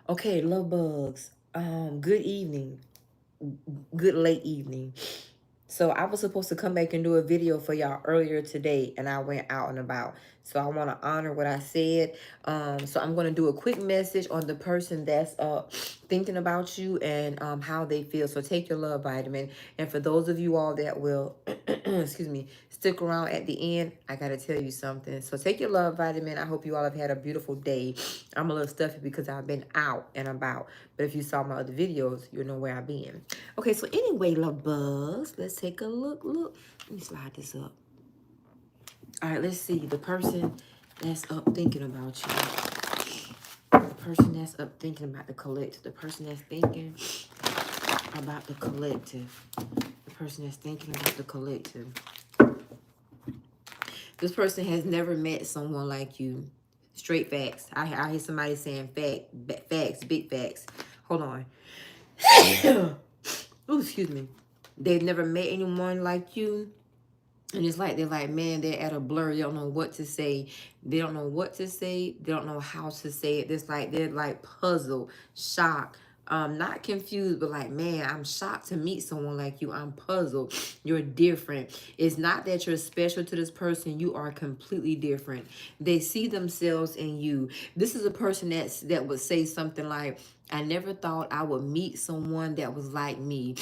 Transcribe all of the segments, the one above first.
Okay, love bugs. Good evening. Good late evening. So I was supposed to come back and do a video for y'all earlier today, and I went out and about. So I want to honor what I said. So I'm going to do a quick message on the person that's thinking about you and how they feel. So take your love vitamin. And for those of you all that will, excuse me, stick around at the end, I got to tell you something. So take your love vitamin. I hope you all have had a beautiful day. I'm a little stuffy because I've been out and about. But if you saw my other videos, you'll know where I've been. Okay, so anyway, love bugs, let's take a look. Let me slide this up. All right, let's see. The person that's up thinking about you. The person that's up thinking about the collective. The person that's thinking about the collective. The person that's thinking about the collective. This person has never met someone like you. Straight facts. I hear somebody saying facts, big facts. Hold on. Oh, excuse me. They've never met anyone like you. And it's like, they're like, man, they're at a blur. They don't know what to say. They don't know what to say. They don't know how to say it. It's like, they're like puzzled, shocked. Not confused, but like, man, I'm shocked to meet someone like you. I'm puzzled. You're different. It's not that you're special to this person. You are completely different. They see themselves in you. This is a person that would say something like, I never thought I would meet someone that was like me.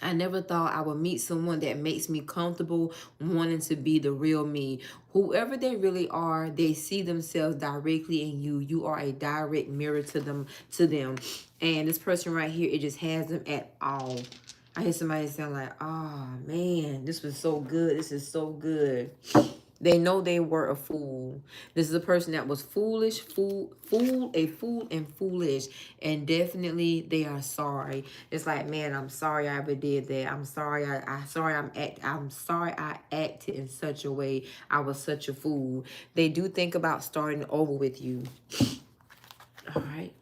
I never thought I would meet someone that makes me comfortable wanting to be the real me. Whoever they really are, they see themselves directly in you. You are a direct mirror to them. And this person right here, it just has them at all. I hear somebody sound like, oh man, this was so good. This is so good. They know they were a fool. This is a person that was foolish, a fool and foolish. And definitely they are sorry. It's like, man, I'm sorry I ever did that. I'm sorry I'm sorry I acted in such a way. I was such a fool. They do think about starting over with you. All right.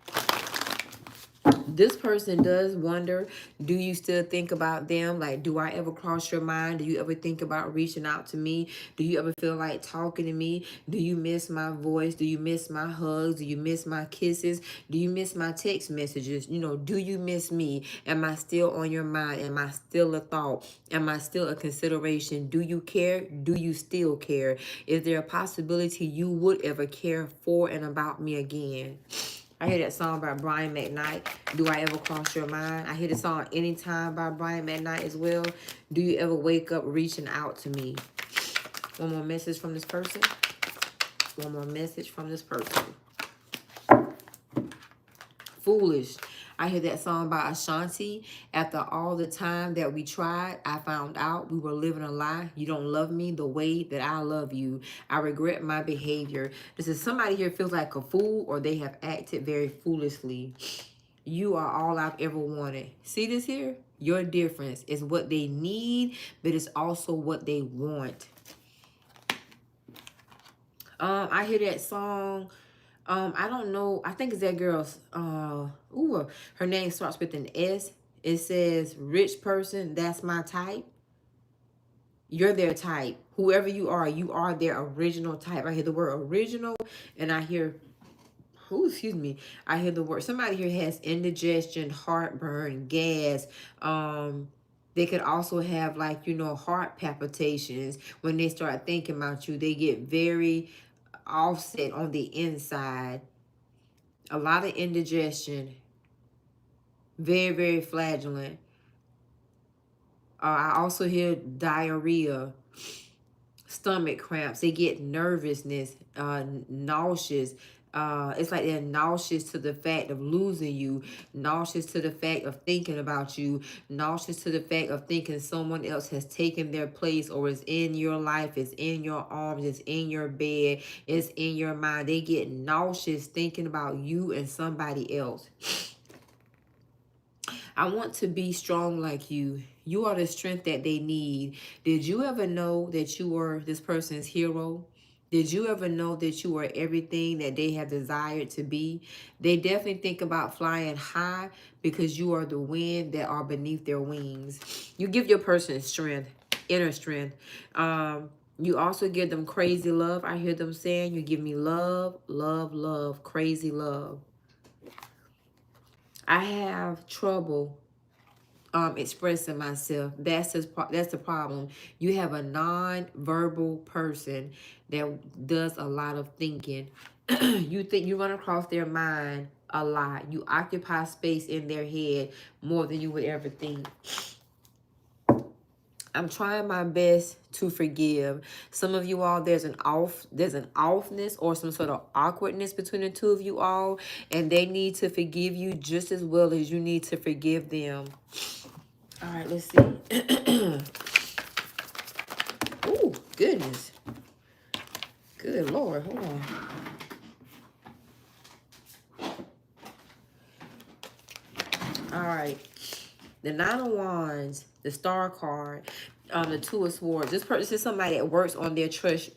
This person does wonder, do you still think about them? Like, do I ever cross your mind? Do you ever think about reaching out to me? Do you ever feel like talking to me? Do you miss my voice? Do you miss my hugs? Do you miss my kisses? Do you miss my text messages? You know, do you miss me? Am I still on your mind? Am I still a thought? Am I still a consideration? Do you care? Do you still care? Is there a possibility you would ever care for and about me again? I hear that song by Brian McKnight. Do I ever cross your mind? I hear the song Anytime by Brian McKnight as well. Do you ever wake up reaching out to me? One more message from this person. One more message from this person. Foolish. I hear that song by Ashanti. After all the time that we tried, I found out we were living a lie. You don't love me the way that I love you. I regret my behavior. This is somebody here feels like a fool, or they have acted very foolishly. You are all I've ever wanted. See this here? Your difference is what they need, but it's also what they want. I hear that song. I don't know. I think it's that girl's. Her name starts with an S. It says, "Rich person, that's my type." You're their type. Whoever you are their original type. I hear the word original, and I hear, excuse me. I hear the word. Somebody here has indigestion, heartburn, gas. They could also have, like, heart palpitations when they start thinking about you. They get very offset on the inside. A lot of indigestion. Very, very flagellant. I also hear diarrhea, stomach cramps. They get nervousness, nauseous. It's like they're nauseous to the fact of losing you, nauseous to the fact of thinking about you, nauseous to the fact of thinking someone else has taken their place or is in your life, is in your arms, is in your bed, is in your mind. They get nauseous thinking about you and somebody else. I want to be strong like you. You are the strength that they need. Did you ever know that you were this person's hero? Did you ever know that you are everything that they have desired to be? They definitely think about flying high because you are the wind that are beneath their wings. You give your person strength, inner strength. You also give them crazy love. I hear them saying, you give me love, love, love, crazy love. I have trouble expressing myself. That's the problem. You have a non-verbal person that does a lot of thinking. You think you run across their mind a lot. You occupy space in their head more than you would ever think. I'm trying my best to forgive. Some of you all, there's an offness or some sort of awkwardness between the two of you all, and they need to forgive you just as well as you need to forgive them. All right, let's see. Oh, goodness. Good Lord, hold on. All right. The Nine of Wands, the Star card, the Two of Swords. This person is somebody that works on their trust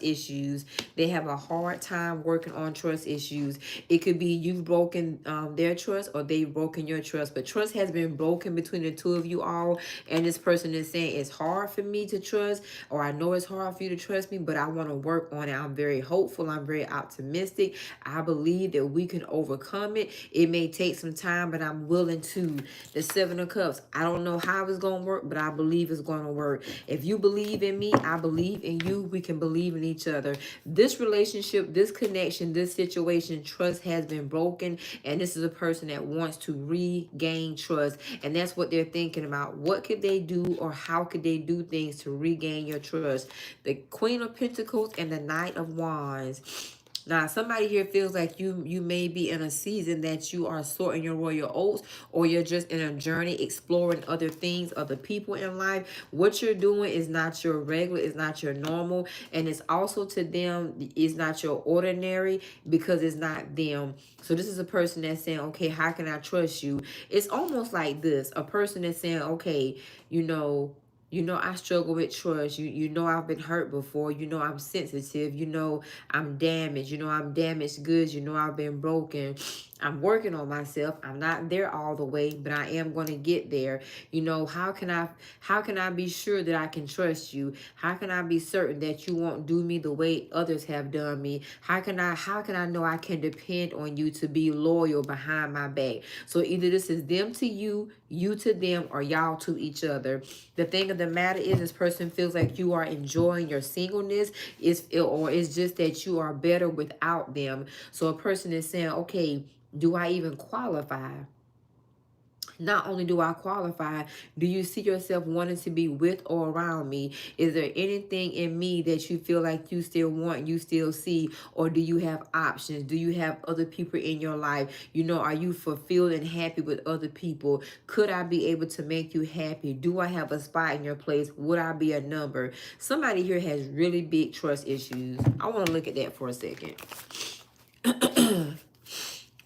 issues. They have a hard time working on trust issues. It could be you've broken their trust or they've broken your trust. But trust has been broken between the two of you all. And this person is saying, it's hard for me to trust, or I know it's hard for you to trust me, but I want to work on it. I'm very hopeful. I'm very optimistic. I believe that we can overcome it. It may take some time, but I'm willing to. The Seven of Cups. I don't know how it's going to work, but I believe it's going to work. If you believe in me, I believe in you. We can believe in each other. This relationship, this connection, this situation, trust has been broken. And this is a person that wants to regain trust. And that's what they're thinking about. What could they do, or how could they do things to regain your trust? The Queen of Pentacles and the Knight of Wands. Now, somebody here feels like you may be in a season that you are sorting your royal oats, or you're just in a journey exploring other things, other people in life. What you're doing is not your regular, it's not your normal, and it's also to them, it's not your ordinary because it's not them. So this is a person that's saying, okay, how can I trust you? It's almost like this. A person that's saying, okay, I struggle with trust. You know I've been hurt before. You know I'm sensitive. You know I'm damaged. You know I'm damaged goods. You know I've been broken. I'm working on myself. I'm not there all the way, but I am going to get there. How can I be sure that I can trust you? How can I be certain that you won't do me the way others have done me? How can I know I can depend on you to be loyal behind my back? So either this is them to you, you to them, or y'all to each other. The thing of the matter is, this person feels like you are enjoying your singleness, or it's just that you are better without them. So a person is saying, okay, do I even qualify? Not only do I qualify, do you see yourself wanting to be with or around me? Is there anything in me that you feel like you still want, you still see? Or do you have options? Do you have other people in your life? Are you fulfilled and happy with other people? Could I be able to make you happy? Do I have a spot in your place? Would I be a number? Somebody here has really big trust issues. I want to look at that for a second.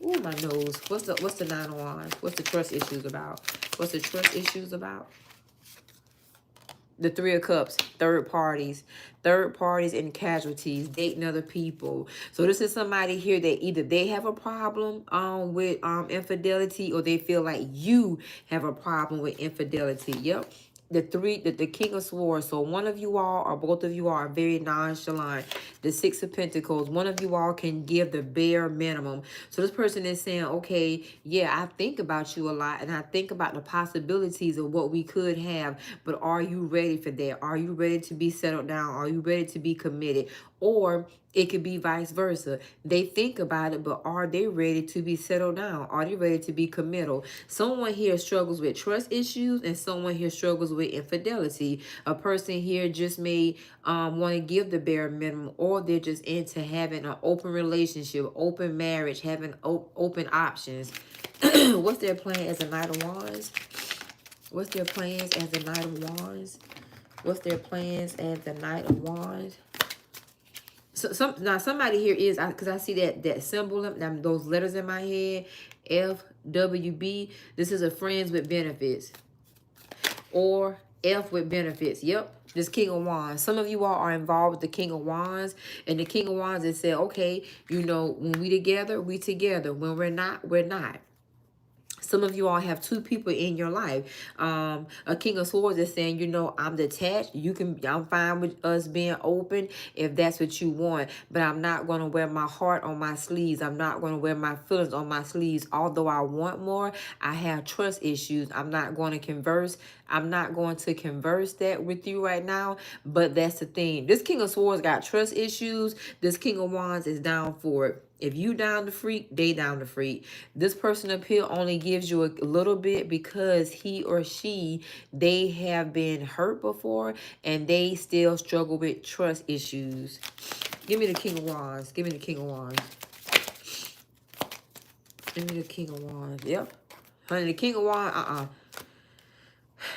Ooh, my nose. What's the Nine of Wands? What's the trust issues about? What's the trust issues about? The Three of Cups, third parties and casualties, dating other people. So this is somebody here that either they have a problem with infidelity, or they feel like you have a problem with infidelity. Yep. The King of Swords. So one of you all or both of you are very nonchalant. The Six of Pentacles. One of you all can give the bare minimum. So this person is saying, okay, yeah, I think about you a lot, and I think about the possibilities of what we could have, but are you ready for that? Are you ready to be settled down? Are you ready to be committed? Or it could be vice versa. They think about it, but are they ready to be settled down? Are they ready to be committal? Someone here struggles with trust issues, and someone here struggles with infidelity. A person here just may want to give the bare minimum, or they're just into having an open relationship, open marriage, having open options. What's their plan as a Knight of Wands? What's their plans as the Knight of Wands? What's their plans as the Knight of Wands? So now somebody here is, because I see that symbol, those letters in my head, FWB. This is a friends with benefits, or F with benefits. Yep. This King of Wands. Some of you all are involved with the King of Wands. And the King of Wands has said, okay, you know, when we together, we together. When we're not, we're not. Some of you all have two people in your life. A King of Swords is saying, you know, I'm detached. I'm fine with us being open if that's what you want. But I'm not going to wear my heart on my sleeves. I'm not going to wear my feelings on my sleeves. Although I want more, I have trust issues. I'm not going to converse. I'm not going to converse that with you right now. But that's the thing. This King of Swords got trust issues. This King of Wands is down for it. If you down to freak, they down to freak. This person up here only gives you a little bit because he or she, they have been hurt before and they still struggle with trust issues. Give me the King of Wands. Give me the King of Wands. Give me the King of Wands. Yep. Honey, the King of Wands,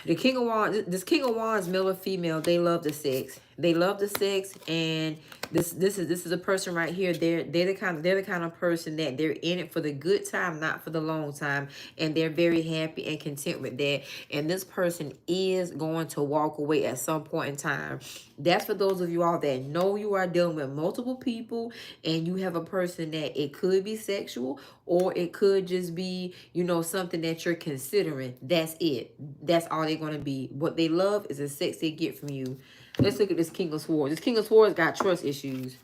The King of Wands, this King of Wands, male or female, they love the sex. They love the sex, and this is a person right here. They're the kind of person that they're in it for the good time, not for the long time, and they're very happy and content with that. And this person is going to walk away at some point in time. That's for those of you all that know you are dealing with multiple people, and you have a person that it could be sexual, or it could just be, you know, something that you're considering. That's it. That's all they're going to be. What they love is the sex they get from you. Let's look at this King of Swords. This King of Swords got trust issues.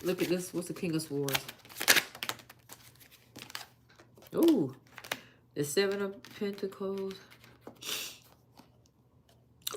Look at this. What's the King of Swords? Ooh. The Seven of Pentacles.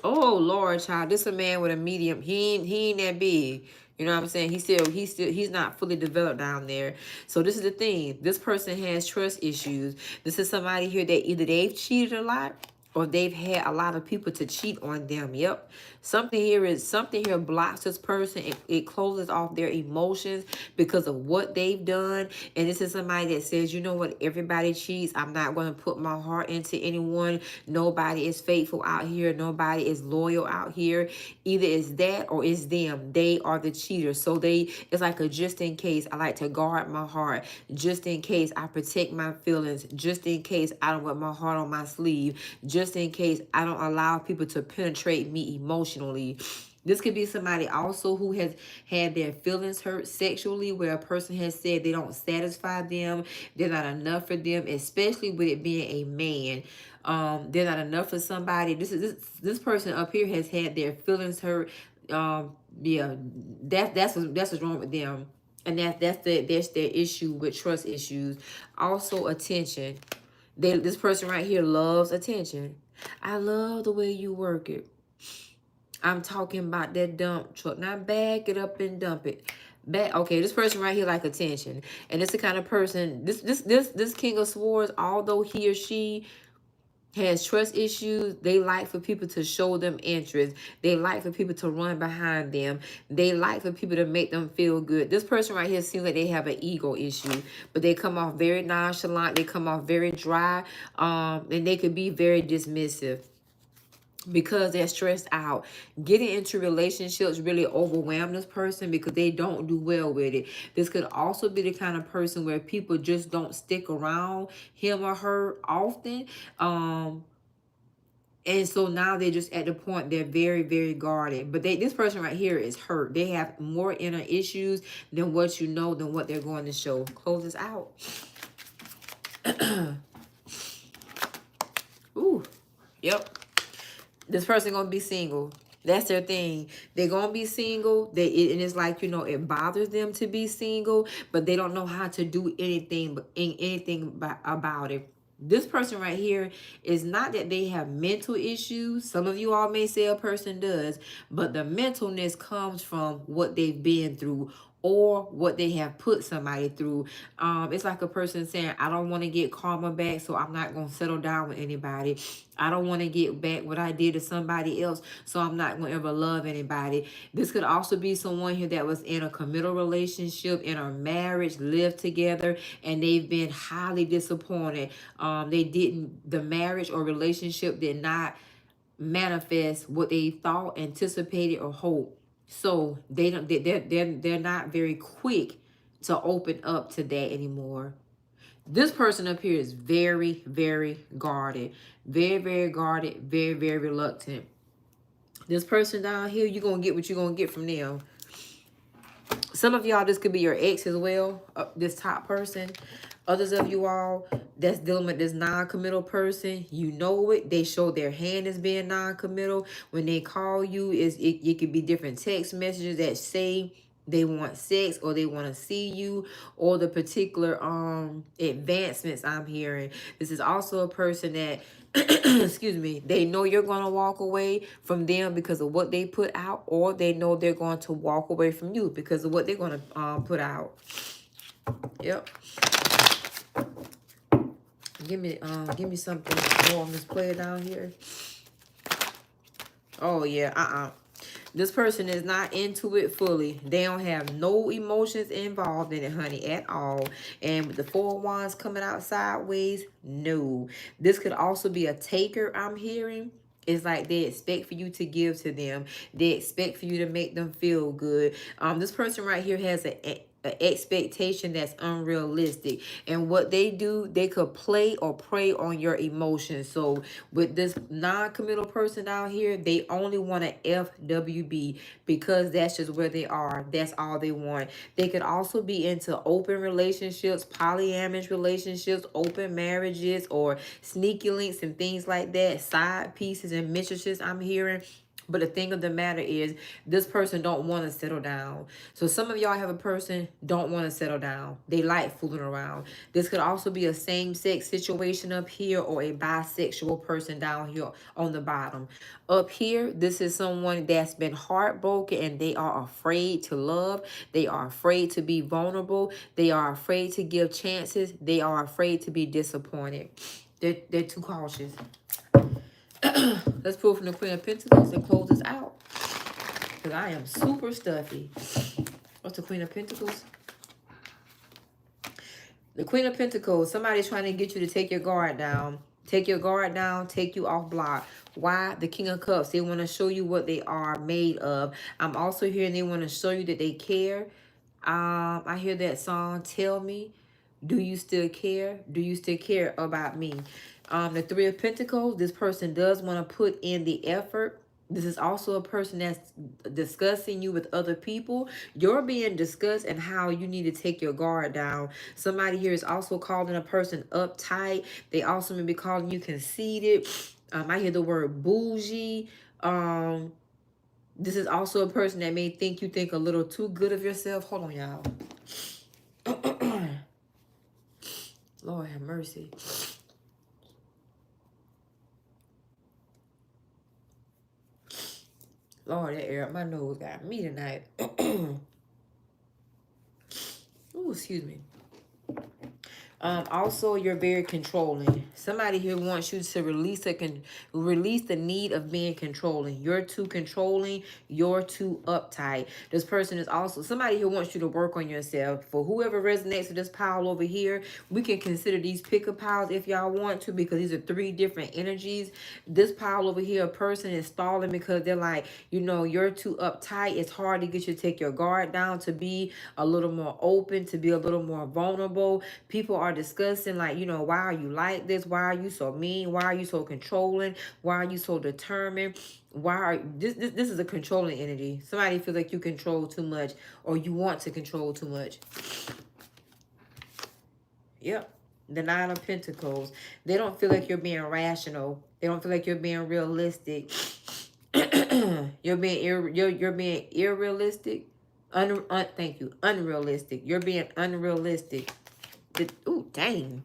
Oh, Lord, child. This is a man with a medium. He ain't that big. You know what I'm saying? He's not fully developed down there. So this is the thing. This person has trust issues. This is somebody here that either they've cheated a lot, or they've had a lot of people to cheat on them. Yep. Something here blocks this person. It closes off their emotions because of what they've done. And this is somebody that says, you know what, everybody cheats. I'm not going to put my heart into anyone. Nobody is faithful out here. Nobody is loyal out here. Either it's that or it's them. They are the cheaters. So it's like a just in case. I like to guard my heart. Just in case I protect my feelings. Just in case I don't wear my heart on my sleeve. Just in case I don't allow people to penetrate me emotionally. This could be somebody also who has had their feelings hurt sexually, where a person has said they don't satisfy them, they're not enough for them, especially with it being a man. They're not enough for somebody. This person up here has had their feelings hurt. Yeah, that's what's wrong with them. And that's their issue with trust issues. Also, attention. This person right here loves attention. I love the way you work it. I'm talking about that dump truck. Now back it up and dump it. Okay, this person right here like attention. And it's the kind of person, this King of Swords, although he or she has trust issues, they like for people to show them interest. They like for people to run behind them. They like for people to make them feel good. This person right here seems like they have an ego issue, but they come off very nonchalant. They come off very dry, and they could be very dismissive. because they're stressed out. Getting into relationships really overwhelm this person because they don't do well with it. This could also be the kind of person where people just don't stick around him or her often. And so now they're just at the point they're very, very guarded. But this person right here is hurt. They have more inner issues than what you know, than what they're going to show. Close this out. Ooh, yep. This person gonna be single. That's their thing. They're gonna be single. And it's like, you know, it bothers them to be single, but they don't know how to do anything about it. This person right here is not that they have mental issues. Some of you all may say a person does, but the mentalness comes from what they've been through or what they have put somebody through. It's like a person saying, I don't want to get karma back, so I'm not going to settle down with anybody. I don't want to get back what I did to somebody else, so I'm not going to ever love anybody. This could also be someone here that was in a committal relationship, in a marriage, lived together, and they've been highly disappointed. The marriage or relationship did not manifest what they thought, anticipated, or hoped. So they're not very quick to open up to that anymore. This person up here is very, very guarded. Very, very guarded. Very, very reluctant. This person down here, you're going to get what you're going to get from them. Some of y'all, this could be your ex as well. This top person. Others of you all that's dealing with this non-committal person, you know it. They show their hand as being non-committal. When they call you, it could be different text messages that say they want sex or they want to see you, or the particular advancements I'm hearing. This is also a person that excuse me, they know you're going to walk away from them because of what they put out, or they know they're going to walk away from you because of what they're going to put out. Yep. Give me something more on this player down here. Oh yeah, This person is not into it fully. They don't have no emotions involved in it, honey, at all. And with the Four of Wands coming out sideways, no. This could also be a taker, I'm hearing. It's like they expect for you to give to them. They expect for you to make them feel good. This person right here has an expectation that's unrealistic, and what they do, they could play or prey on your emotions. So with this non-committal person down here, they only want an FWB because that's just where they are. That's all they want. They could also be into open relationships, polyamorous relationships, open marriages, or sneaky links and things like that, side pieces and mistresses I'm hearing. But the thing of the matter is, this person don't want to settle down. So some of y'all have a person don't want to settle down. They like fooling around. This could also be a same-sex situation up here, or a bisexual person down here on the bottom. Up here, this is someone that's been heartbroken and they are afraid to love. They are afraid to be vulnerable. They are afraid to give chances. They are afraid to be disappointed. They're too cautious. Let's pull from the Queen of Pentacles and close this out, because I am super stuffy. What's the Queen of Pentacles? The Queen of Pentacles, somebody's trying to get you to take your guard down. Take your guard down, take you off block. Why? The King of Cups, they want to show you what they are made of. I'm also hearing they want to show you that they care. I hear that song, Tell Me, do you still care? Do you still care about me? The Three of Pentacles, this person does want to put in the effort. This is also a person that's discussing you with other people. You're being discussed and how you need to take your guard down. Somebody here is also calling a person uptight. They also may be calling you conceited. I hear the word bougie. This is also a person that may think you think a little too good of yourself. Hold on, y'all. Lord have mercy. Lord, that air up my nose got me tonight. Oh, excuse me. Also, you're very controlling. Somebody here wants you to release the need of being controlling. You're too controlling. You're too uptight. This person is also somebody here wants you to work on yourself. For whoever resonates with this pile over here, we can consider these picker piles if y'all want to, because these are three different energies. This pile over here, a person is stalling because they're like, you know, you're too uptight. It's hard to get you to take your guard down, to be a little more open, to be a little more vulnerable. People are discussing like, you know, why are you like this? Why are you so mean? Why are you so controlling? Why are you so determined? Why are this is a controlling energy. Somebody feels like you control too much, or you want to control too much. Yep. The Nine of Pentacles. They don't feel like you're being rational. They don't feel like you're being realistic. You're being irrealistic. Thank you. Unrealistic. You're being unrealistic. Ooh, dang.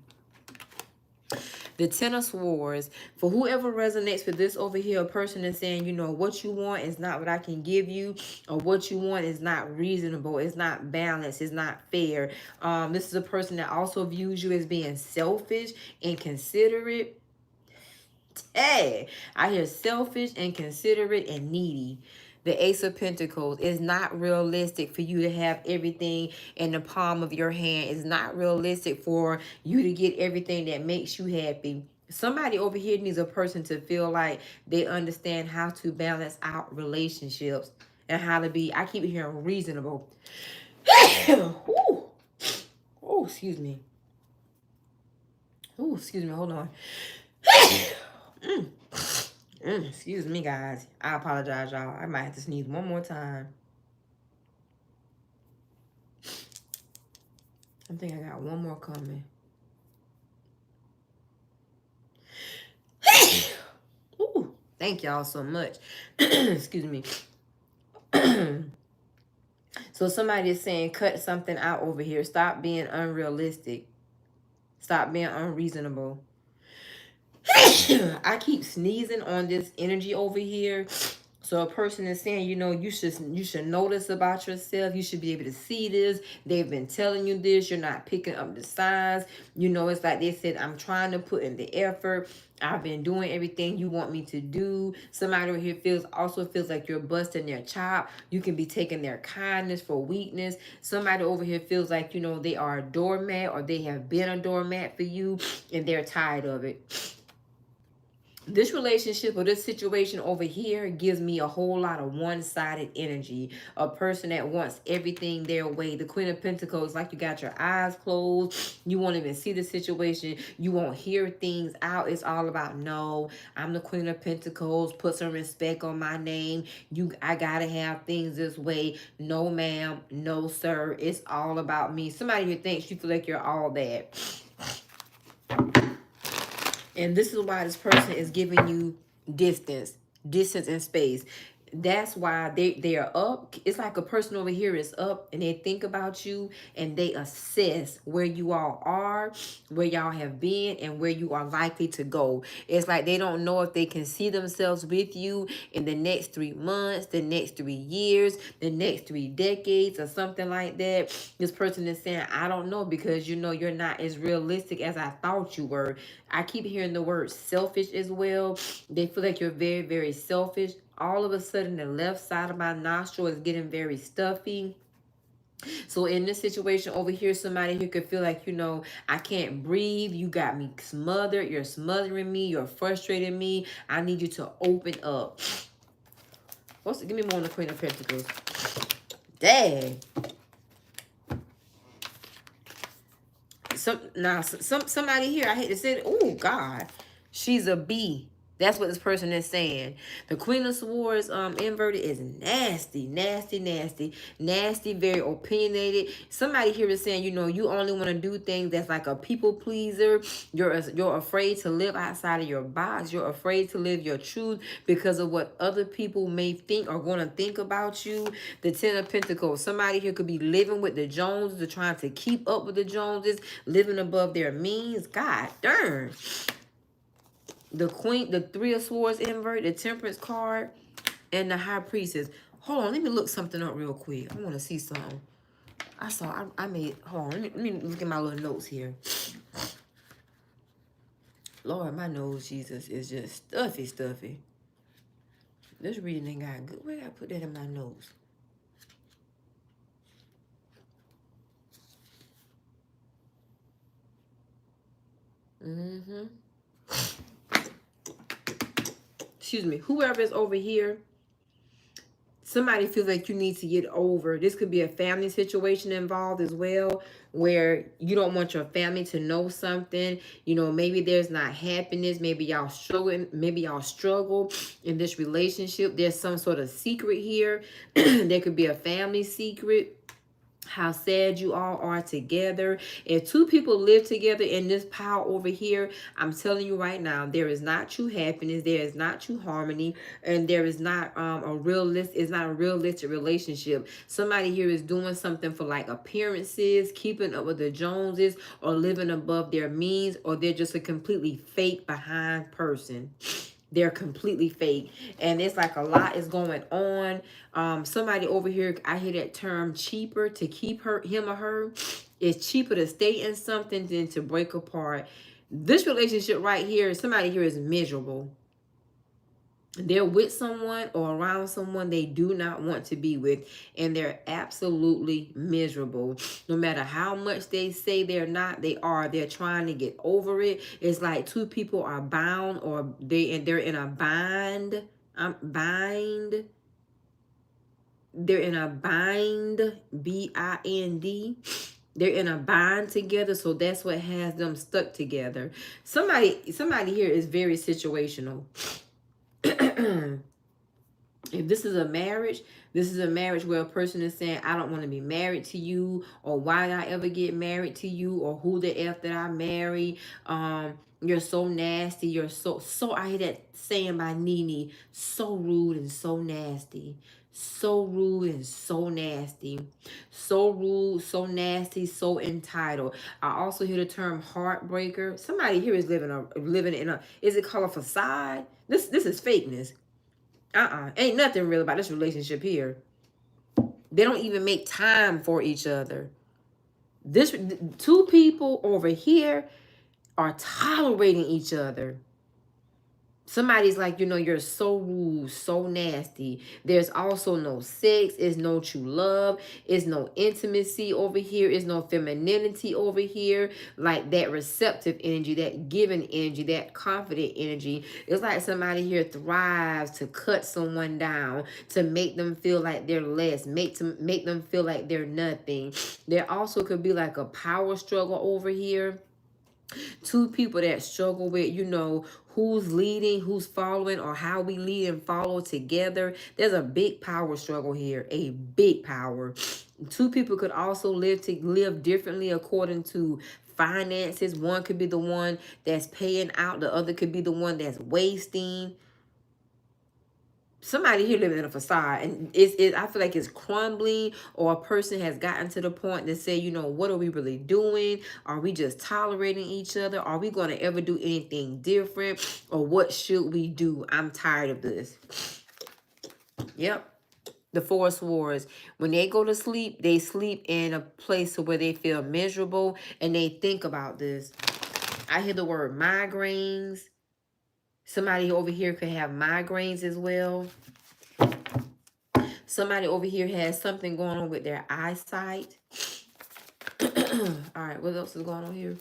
The Ten of Swords. For whoever resonates with this over here, a person is saying, you know, what you want is not what I can give you, or what you want is not reasonable. It's not balanced. It's not fair. This is a person that also views you as being selfish and considerate. Hey, I hear selfish and considerate and needy. The Ace of Pentacles is not realistic for you to have everything in the palm of your hand. It's not realistic for you to get everything that makes you happy. Somebody over here needs a person to feel like they understand how to balance out relationships and how to be, I keep hearing reasonable. Ooh. Oh, excuse me. Oh, excuse me. Hold on. Excuse me, guys. I apologize, y'all. I might have to sneeze one more time. I think I got one more coming. Ooh, thank y'all so much. Excuse me. So somebody is saying, cut something out over here. Stop being unrealistic. Stop being unreasonable. I keep sneezing on this energy over here. So a person is saying, you know, you should know this about yourself. You should be able to see this. They've been telling you this. You're not picking up the signs. You know, it's like they said, I'm trying to put in the effort. I've been doing everything you want me to do. Somebody over here also feels like you're busting their chop. You can be taking their kindness for weakness. Somebody over here feels like, you know, they are a doormat, or they have been a doormat for you, and they're tired of it. This relationship or this situation over here gives me a whole lot of one-sided energy. A person that wants everything their way. The Queen of Pentacles, like you got your eyes closed. You won't even see the situation. You won't hear things out. It's all about, no, I'm the Queen of Pentacles. Put some respect on my name. I gotta have things this way. No, ma'am. No, sir. It's all about me. Somebody who thinks you feel like you're all that. And this is why this person is giving you distance and space. That's why they are up. It's like a person over here is up, and they think about you, and they assess where you all are, where y'all have been, and where you are likely to go. It's like they don't know if they can see themselves with you in the next 3 months, the next 3 years, the next 3 decades, or something like that. This person is saying, I don't know, because you know you're not as realistic as I thought you were. I keep hearing the word selfish as well. They feel like you're very, very selfish. All of a sudden, the left side of my nostril is getting very stuffy. So in this situation over here, somebody here could feel like, you know, I can't breathe. You got me smothered. You're smothering me. You're frustrating me. I need you to open up. Give me more on the Queen of Pentacles. Dang. Somebody here, I hate to say it. Oh, God. She's a bee. That's what this person is saying. The Queen of Swords inverted is nasty, nasty, nasty, nasty, very opinionated. Somebody here is saying, you know, you only want to do things that's like a people pleaser. You're afraid to live outside of your box. You're afraid to live your truth because of what other people may think or going to think about you. The Ten of Pentacles. Somebody here could be living with the Joneses, or trying to keep up with the Joneses, living above their means. God darn. The Three of Swords invert, the Temperance card, and the High Priestess. Hold on, let me look something up real quick. I want to see something. I made, hold on, let me look at my little notes here. Lord, my nose, Jesus, is just stuffy. This reading ain't got good. Where did I put that in my nose? Excuse me. Whoever is over here, somebody feels like you need to get over. This could be a family situation involved as well, where you don't want your family to know something. You know, maybe there's not happiness. Maybe y'all struggling. Maybe y'all struggle in this relationship. There's some sort of secret here. There could be a family secret. How sad you all are together. If two people live together in this power over here, I'm telling you right now, there is not true happiness, there is not true harmony, and there is not it's not a realistic relationship. Somebody here is doing something for like appearances, keeping up with the Joneses, or living above their means, or they're just a completely fake behind person. They're completely fake, and it's like a lot is going on. Somebody over here, I hear that term cheaper to keep him or her. It's cheaper to stay in something than to break apart. This relationship right here, somebody here is miserable. They're with someone or around someone they do not want to be with, and they're absolutely miserable. No matter how much they say they're not, they are. They're trying to get over it. It's like two people are bound, or they're in a bind. They're in a bind, B-I-N-D. They're in a bind together, so that's what has them stuck together. Somebody here is very situational. If this is a marriage where a person is saying, I don't want to be married to you, or why did I ever get married to you, or who the F did I marry? You're so nasty. You're so I hear that saying by Nene, so rude and so nasty. So rude and so nasty. So rude, so nasty, so entitled. I also hear the term heartbreaker. Somebody here is living in a, is it called a facade? This is fakeness. Ain't nothing real about this relationship here. They don't even make time for each other. This two people over here are tolerating each other. Somebody's like, you're so rude, so nasty. There's also no sex. It's no true love. It's no intimacy over here. It's no femininity over here. Like that receptive energy, that giving energy, that confident energy. It's like somebody here thrives to cut someone down, to make them feel like they're less, make them feel like they're nothing. There also could be like a power struggle over here. Two people that struggle with, who's leading, who's following, or how we lead and follow together. There's a big power struggle here, a big power. Two people could also live differently according to finances. One could be the one that's paying out, the other could be the one that's wasting. Somebody here living in a facade, and I feel like it's crumbling, or a person has gotten to the point to say, what are we really doing? Are we just tolerating each other? Are we going to ever do anything different? Or what should we do? I'm tired of this. Yep. The Four of Swords. When they go to sleep, they sleep in a place where they feel miserable, and they think about this. I hear the word migraines. Somebody over here could have migraines as well. Somebody over here has something going on with their eyesight. All right, what else is going on here?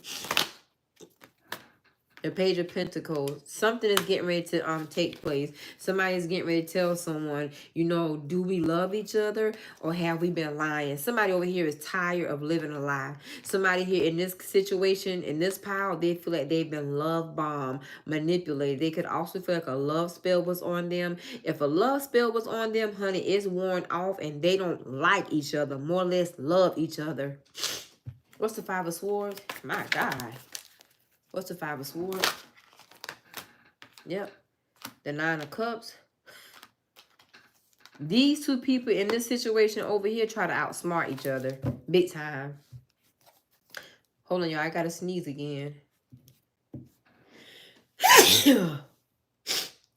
The Page of Pentacles. Something is getting ready to take place. Somebody's getting ready to tell someone, do we love each other, or have we been lying? Somebody over here is tired of living a lie. Somebody here in this situation, in this pile, they feel like they've been love bombed, manipulated. They could also feel like a love spell was on them. If a love spell was on them, honey, it's worn off, and they don't like each other, more or less love each other. What's the Five of Swords? My God. What's the Five of Swords? Yep. The Nine of Cups. These two people in this situation over here try to outsmart each other. Big time. Hold on, y'all. I gotta sneeze again.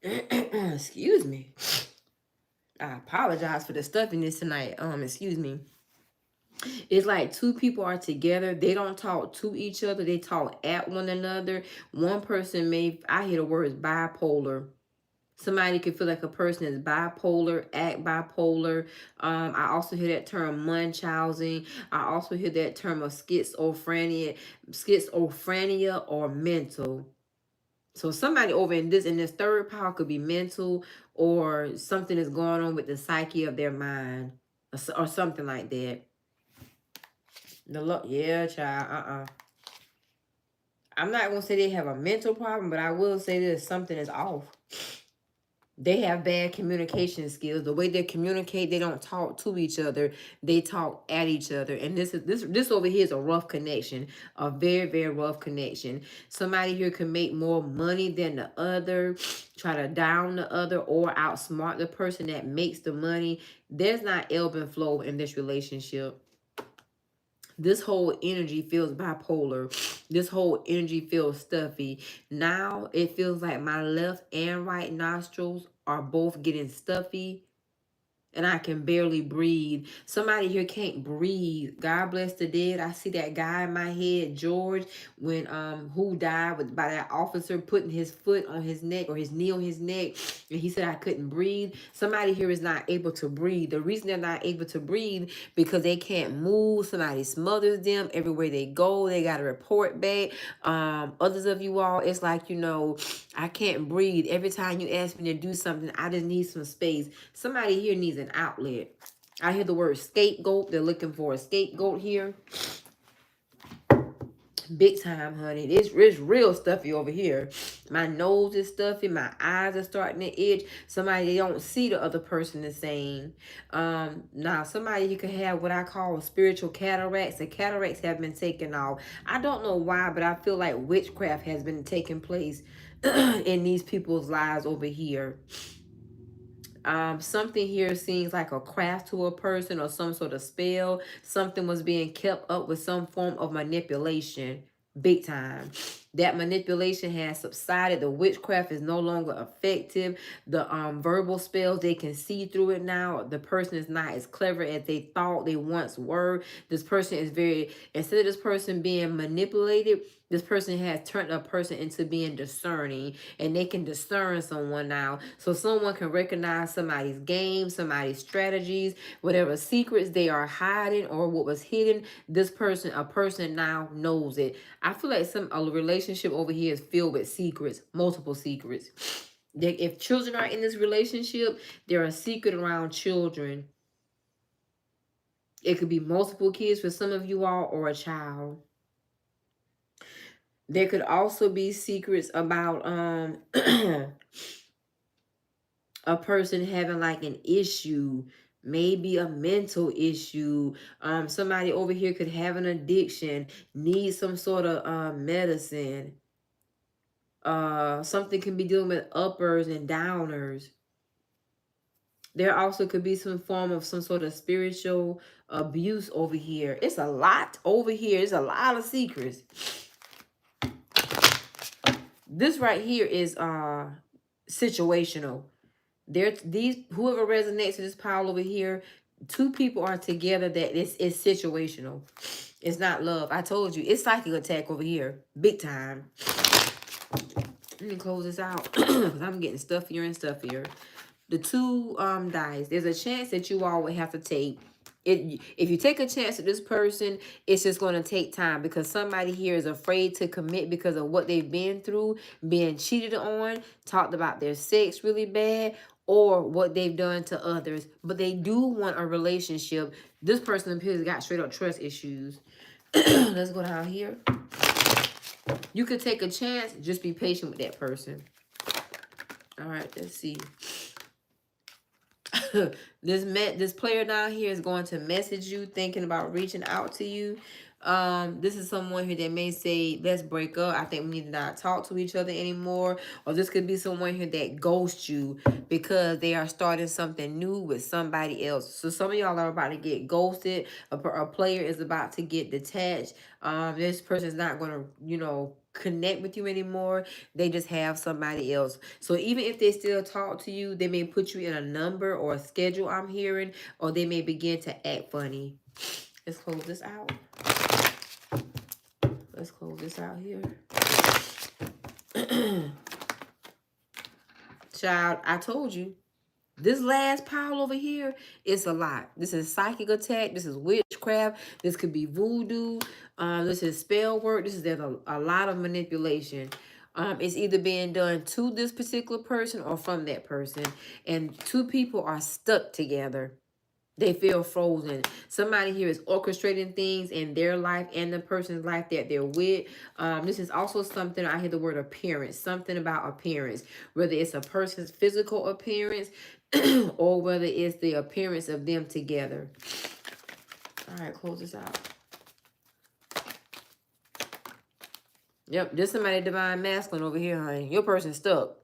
Excuse me. I apologize for the stuffiness tonight. Excuse me. It's like two people are together. They don't talk to each other. They talk at one another. One person may, I hear the words bipolar. Somebody could feel like a person is bipolar, act bipolar. I also hear that term Munchausen. I also hear that term of schizophrenia or mental. So somebody over in this third power could be mental, or something is going on with the psyche of their mind, or something like that. Yeah, child. I'm not gonna say they have a mental problem, but I will say this: something is off. They have bad communication skills. The way they communicate, they don't talk to each other. They talk at each other. And this over here is a rough connection, a very, very rough connection. Somebody here can make more money than the other, try to down the other, or outsmart the person that makes the money. There's not ebb and flow in this relationship. This whole energy feels bipolar. This whole energy feels stuffy. Now it feels like my left and right nostrils are both getting stuffy, and I can barely breathe. Somebody here can't breathe. God bless the dead. I see that guy in my head, George, when who died by that officer putting his foot on his neck or his knee on his neck, and he said I couldn't breathe. Somebody here is not able to breathe. The reason they're not able to breathe because they can't move. Somebody smothers them everywhere they go. They got to report back. Others of you all, it's like, I can't breathe. Every time you ask me to do something, I just need some space. Somebody here needs an outlet. I hear the word scapegoat. They're looking for a scapegoat here. Big time, honey. It's real stuffy over here. My nose is stuffy. My eyes are starting to itch. Somebody, they don't see the other person the same. Now, somebody you could have what I call spiritual cataracts. The cataracts have been taken off. I don't know why, but I feel like witchcraft has been taking place in these people's lives over here. Something here seems like a craft to a person or some sort of spell. Something was being kept up with some form of manipulation. Big time. That manipulation has subsided. The witchcraft is no longer effective. The verbal spells, they can see through it now. The person is not as clever as they thought they once were. This person is instead of this person being manipulated, this person has turned a person into being discerning, and they can discern someone now. So someone can recognize somebody's game, somebody's strategies, whatever secrets they are hiding or what was hidden. A person now knows it. I feel like a relationship over here is filled with secrets, multiple secrets. If children are in this relationship, there are secrets around children. It could be multiple kids for some of you all, or a child. There could also be secrets about a person having like an issue, maybe a mental issue. Somebody over here could have an addiction, need some sort of medicine. Something can be dealing with uppers and downers. There also could be some form of some sort of spiritual abuse over here. It's a lot over here. It's a lot of secrets. This right here is situational. Whoever resonates with this power over here, two people are together that it's situational. It's not love. I told you, it's psychic attack over here. Big time. Let me close this out because I'm getting stuffier and stuffier. The two dice. There's a chance that you all would have to take. If you take a chance with this person, it's just going to take time because somebody here is afraid to commit because of what they've been through, being cheated on, talked about their sex really bad, or what they've done to others. But they do want a relationship. This person appears got straight up trust issues. Let's go down here. You could take a chance. Just be patient with that person. All right, let's see. This player down here is going to message you, thinking about reaching out to you. This is someone here that may say, let's break up. I think we need to not talk to each other anymore. Or this could be someone here that ghosts you because they are starting something new with somebody else. So some of y'all are about to get ghosted. A player is about to get detached. This person is not going to, connect with you anymore. They just have somebody else. So even if they still talk to you, they may put you in a number or a schedule, I'm hearing, or they may begin to act funny. Let's close this out. Let's close this out here. Child, I told you. This last pile over here is a lot. This is psychic attack. This is witchcraft. This could be voodoo. This is spell work. There's a lot of manipulation. It's either being done to this particular person or from that person. And two people are stuck together. They feel frozen. Somebody here is orchestrating things in their life and the person's life that they're with. This is also something, I hear the word appearance, something about appearance, whether it's a person's physical appearance or whether it's the appearance of them together. All right, close this out. Yep, there's somebody divine masculine over here, honey. Your person's stuck.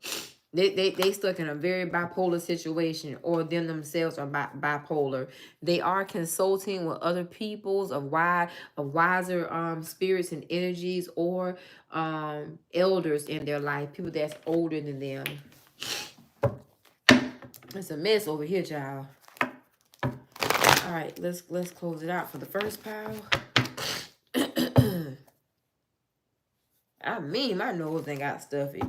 They stuck in a very bipolar situation, or them themselves are bipolar. They are consulting with other peoples of wiser spirits and energies, or elders in their life, people that's older than them. It's a mess over here, child. All right, let's close it out for the first pile. I mean, my nose ain't got stuffy.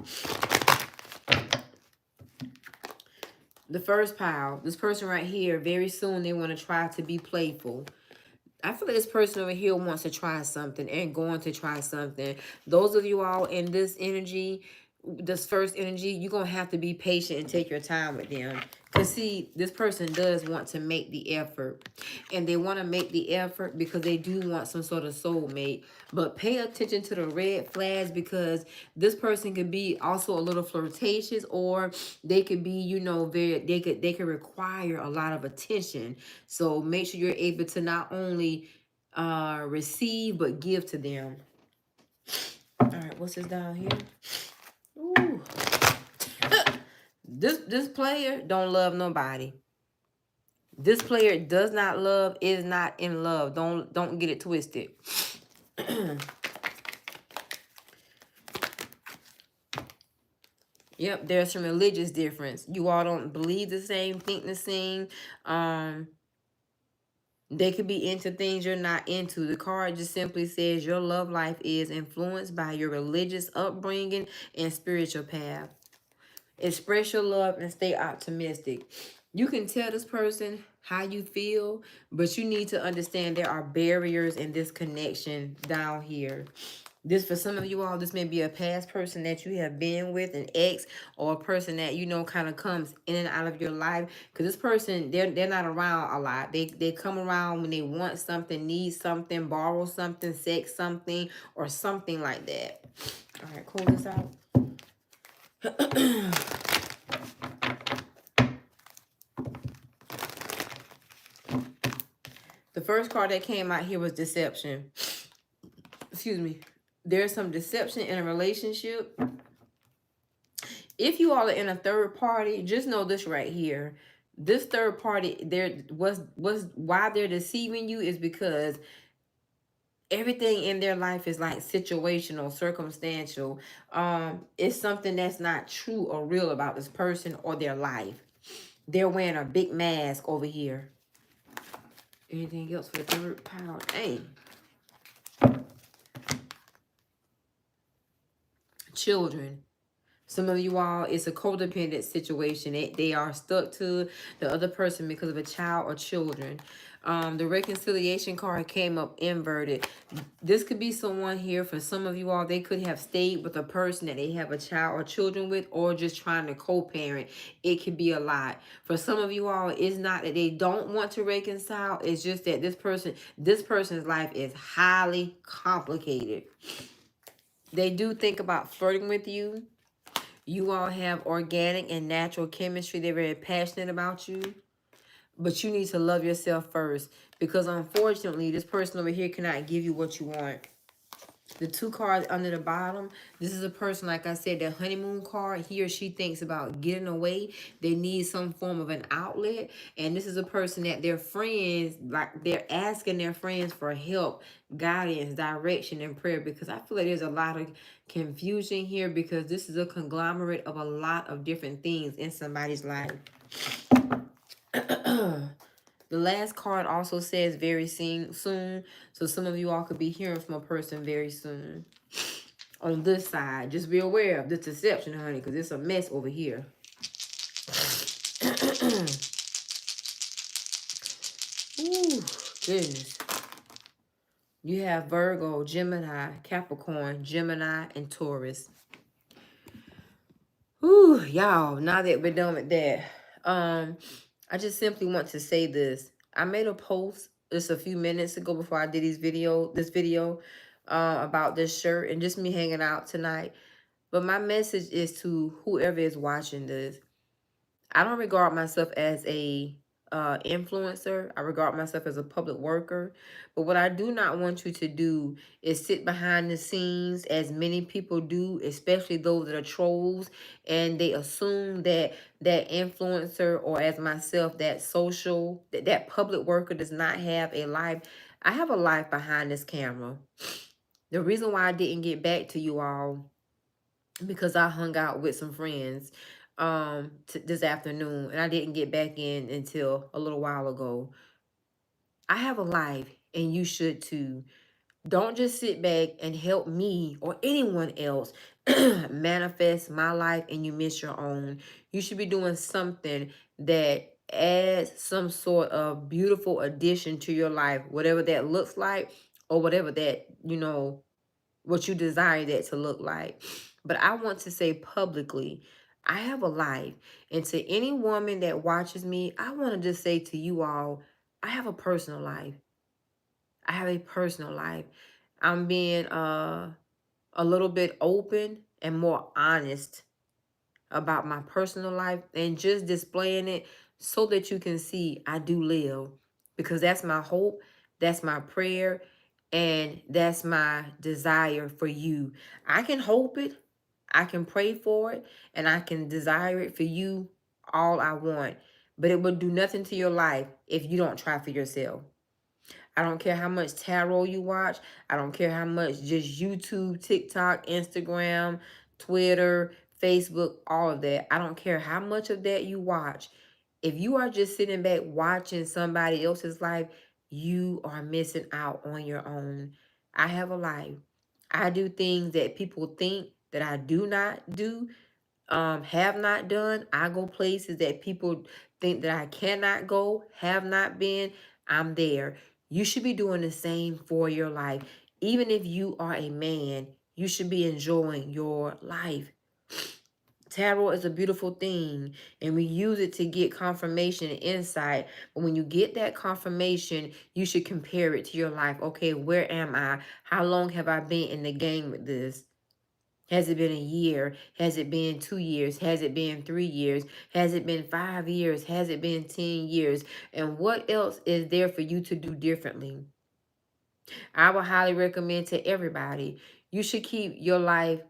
The first pile, this person right here, very soon they want to try to be playful. I feel like this person over here wants to try something and going to try something. Those of you all in this energy, this first energy, you're going to have to be patient and take your time with them. Because see, this person does want to make the effort. And they want to make the effort because they do want some sort of soulmate. But pay attention to the red flags, because this person could be also a little flirtatious, or they could be, you know, they could require a lot of attention. So make sure you're able to not only receive but give to them. All right, what's this down here? Ooh. This player don't love nobody. This player does not love, is not in love. Don't get it twisted. Yep, there's some religious difference. You all don't believe the same, think the same. They could be into things you're not into. The card just simply says your love life is influenced by your religious upbringing and spiritual path. Express your love and stay optimistic. You can tell this person how you feel, but you need to understand there are barriers in this connection down here. This, for some of you all, this may be a past person that you have been with, an ex, or a person that, you know, kind of comes in and out of your life. Because this person, they're not around a lot. They come around when they want something, need something, borrow something, sex something, or something like that. All right, close this out. The first card that came out here was deception. Excuse me. There's some deception in a relationship. If you all are in a third party, just know this right here. This third party, why they're deceiving you is because everything in their life is like situational, circumstantial. It's something that's not true or real about this person or their life. They're wearing a big mask over here. Anything else for the third pile? Dang. Children. Some of you all, it's a codependent situation. They are stuck to the other person because of a child or children. The reconciliation card came up inverted. This could be someone here. For some of you all, they could have stayed with a person that they have a child or children with, or just trying to co-parent. It could be a lot. For some of you all, it's not that they don't want to reconcile. It's just that this person's life is highly complicated. They do think about flirting with you. You all have organic and natural chemistry. They're very passionate about you. But you need to love yourself first. Because unfortunately, this person over here cannot give you what you want. The two cards under the bottom, this is a person, like I said, the honeymoon card. He or she thinks about getting away. They need some form of an outlet. And this is a person that their friends, like they're asking their friends for help, guidance, direction, and prayer. Because I feel like there's a lot of confusion here, because this is a conglomerate of a lot of different things in somebody's life. The last card also says very soon. So some of you all could be hearing from a person very soon. On this side, just be aware of this deception, honey, because it's a mess over here. Ooh, goodness. You have Virgo, Gemini, Capricorn, Gemini, and Taurus. Ooh, y'all, now that we're done with that, I just simply want to say this. I made a post just a few minutes ago before I did this video about this shirt and just me hanging out tonight. But my message is to whoever is watching this. I don't regard myself as a influencer. I regard myself as a public worker. But what I do not want you to do is sit behind the scenes as many people do, especially those that are trolls, and they assume that that influencer, or as myself, that public worker does not have a life. I have a life behind this camera. The reason why I didn't get back to you all, because I hung out with some friends this afternoon, and I didn't get back in until a little while ago. I have a life, and you should too. Don't just sit back and help me or anyone else manifest my life and you miss your own. You should be doing something that adds some sort of beautiful addition to your life, whatever that looks like, or whatever that, what you desire that to look like. But I want to say publicly, I have a life. And to any woman that watches me, I want to just say to you all, I have a personal life. I have a personal life. I'm being a little bit open and more honest about my personal life and just displaying it so that you can see I do live, because that's my hope, that's my prayer, and that's my desire for you. I can hope it, I can pray for it, and I can desire it for you all I want, but it will do nothing to your life if you don't try for yourself. I don't care how much tarot you watch. I don't care how much just YouTube, TikTok, Instagram, Twitter, Facebook, all of that. I don't care how much of that you watch. If you are just sitting back watching somebody else's life, you are missing out on your own. I have a life. I do things that people think that I do not do, have not done. I go places that people think that I cannot go, have not been. I'm there. You should be doing the same for your life. Even if you are a man, you should be enjoying your life. Tarot is a beautiful thing, and we use it to get confirmation and insight. But when you get that confirmation, you should compare it to your life. Okay, where am I? How long have I been in the game with this? Has it been a year? Has it been 2 years? Has it been 3 years? Has it been 5 years? Has it been 10 years? And what else is there for you to do differently? I would highly recommend to everybody, you should keep your life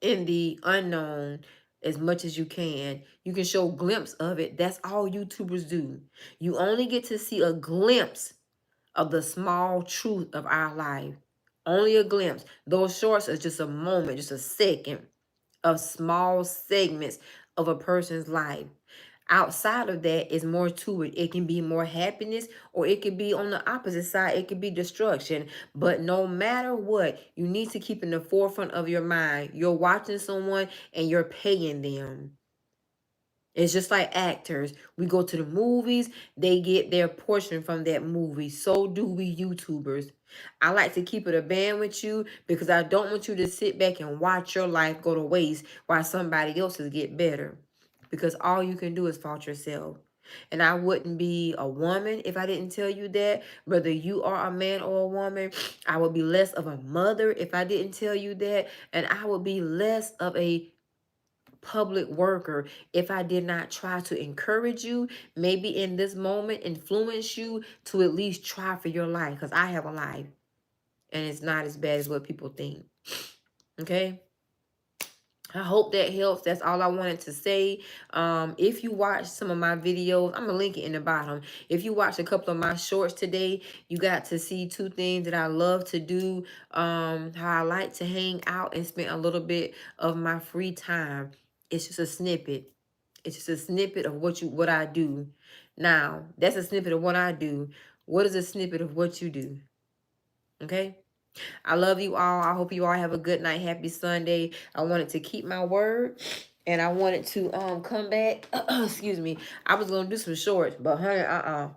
in the unknown as much as you can. You can show a glimpse of it. That's all YouTubers do. You only get to see a glimpse of the small truth of our life. Only a glimpse. Those shorts are just a moment, just a second of small segments of a person's life. Outside of that is more to it. It can be more happiness, or it could be on the opposite side. It could be destruction. But no matter what, you need to keep in the forefront of your mind. You're watching someone and you're paying them. It's just like actors. We go to the movies, they get their portion from that movie. So do we YouTubers. I like to keep it a band with you because I don't want you to sit back and watch your life go to waste while somebody else's get better. Because all you can do is fault yourself. And I wouldn't be a woman if I didn't tell you that. Whether you are a man or a woman, I would be less of a mother if I didn't tell you that. And I would be less of a public worker if I did not try to encourage you, maybe in this moment influence you to at least try for your life, because I have a life and it's not as bad as what people think. Okay, I hope that helps. That's all I wanted to say. If you watch some of my videos, I'm gonna link it in the bottom. If you watch a couple of my shorts today, you got to see two things that I love to do, how I like to hang out and spend a little bit of my free time. It's just a snippet. It's just a snippet of what I do. Now, that's a snippet of what I do. What is a snippet of what you do? Okay? I love you all. I hope you all have a good night. Happy Sunday. I wanted to keep my word. And I wanted to come back. Excuse me. I was gonna do some shorts, but honey,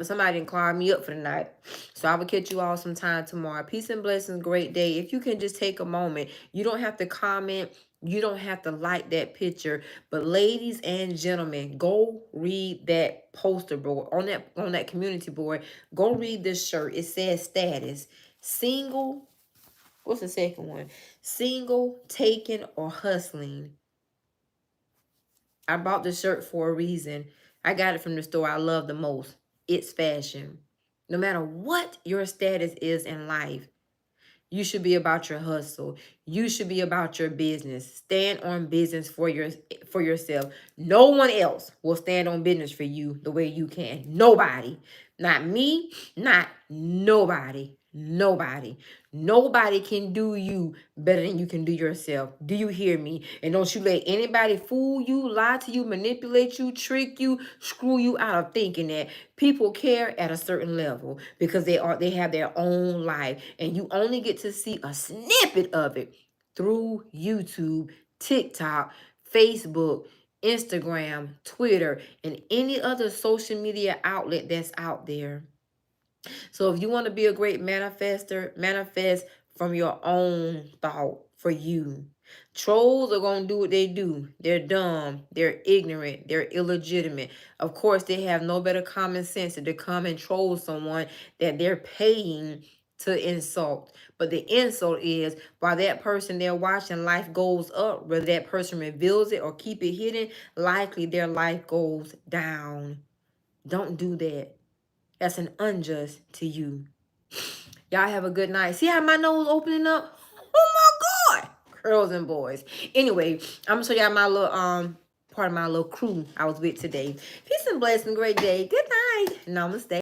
somebody didn't call me up for the night. So I will catch you all sometime tomorrow. Peace and blessings. Great day. If you can just take a moment. You don't have to comment. You don't have to like that picture. But ladies and gentlemen, go read that poster board on that community board. Go read this shirt. It says status. Single. What's the second one? Single, taken, or hustling. I bought this shirt for a reason. I got it from the store I love the most. It's fashion. No matter what your status is in life, you should be about your hustle. You should be about your business. Stand on business for yourself. No one else will stand on business for you the way you can. Nobody. Not me, not nobody. Nobody. Nobody can do you better than you can do yourself. Do you hear me? And don't you let anybody fool you, lie to you, manipulate you, trick you, screw you out of thinking that people care at a certain level because they have their own life, and you only get to see a snippet of it through YouTube, TikTok, Facebook, Instagram, Twitter, and any other social media outlet that's out there. So if you want to be a great manifester, manifest from your own thought for you. Trolls are going to do what they do. They're dumb. They're ignorant. They're illegitimate. Of course, they have no better common sense than to come and troll someone that they're paying to insult. But the insult is, while that person they're watching life goes up, whether that person reveals it or keep it hidden, likely their life goes down. Don't do that. That's an unjust to you. Y'all have a good night. See how my nose opening up? Oh my God. Girls and boys. Anyway, I'm gonna show y'all my little part of my little crew I was with today. Peace and blessing. Great day. Good night. Namaste.